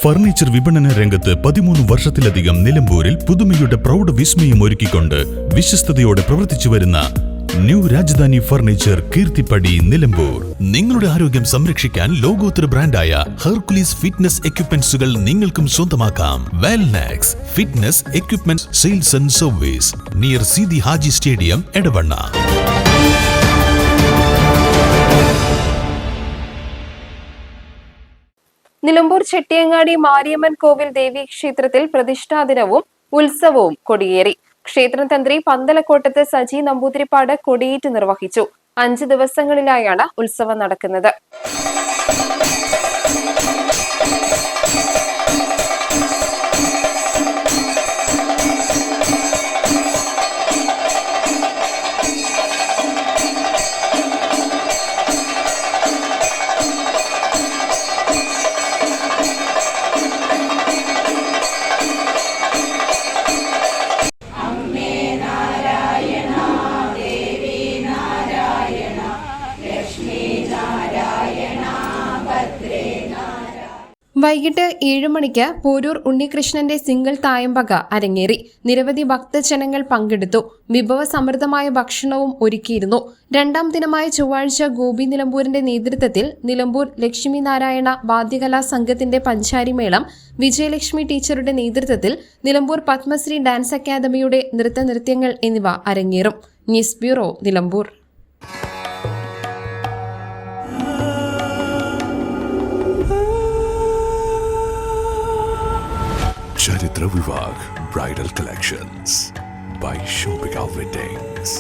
Furniture വിപണന രംഗത്ത് 13 വർഷത്തിലധികം നിലമ്പൂരിൽ പുതുമയുടെ പ്രൗഢ വിസ്മയം ഒരുക്കിക്കൊണ്ട് വിശ്വസ്തയോടെ പ്രവർത്തിച്ചു വരുന്ന ന്യൂ രാജധാനി ഫർണിച്ചർ കീർത്തിപ്പടി നിലമ്പൂർ. നിങ്ങളുടെ ആരോഗ്യം സംരക്ഷിക്കാൻ ലോകോത്തര ബ്രാൻഡായ ഹെർക്കുലീസ് ഫിറ്റ്നസ് എക്യുപ്മെന്റ്സുകൾ നിങ്ങൾക്കും സ്വന്തമാക്കാം. Wellnex fitness equipment sales and service near Seethi Haji stadium, Edavanna. Nilambur Chettiyangadi Mariamman Kovil ദേവീക്ഷേത്രത്തിൽ പ്രതിഷ്ഠാ ദിനവും ഉത്സവവും കൊടിയേറി. ക്ഷേത്രം തന്ത്രി പന്തലക്കോട്ടത്ത് സജി നമ്പൂതിരിപ്പാട് കൊടിയേറ്റ് നിർവഹിച്ചു. 5 ദിവസങ്ങളിലായാണ് ഉത്സവം നടക്കുന്നത്. വൈകിട്ട് 7 മണിക്ക് പോരൂർ ഉണ്ണികൃഷ്ണന്റെ സിംഗിൾ തായമ്പക അരങ്ങേറി. നിരവധി ഭക്തജനങ്ങൾ പങ്കെടുത്തു. വിഭവസമൃദ്ധമായ ഭക്ഷണവും ഒരുക്കിയിരുന്നു. 2ാം ദിനമായ ചൊവ്വാഴ്ച ഗോപി നിലമ്പൂരിന്റെ നേതൃത്വത്തിൽ നിലമ്പൂർ ലക്ഷ്മി നാരായണ വാദ്യകലാ സംഘത്തിന്റെ പഞ്ചാരിമേളം, വിജയലക്ഷ്മി ടീച്ചറുടെ നേതൃത്വത്തിൽ നിലമ്പൂർ പത്മശ്രീ ഡാൻസ് അക്കാദമിയുടെ നൃത്തനൃത്യങ്ങൾ എന്നിവ അരങ്ങേറും. News bureau, Nilambur. Charitra Vivag Bridal Collections by Shobhika Weddings.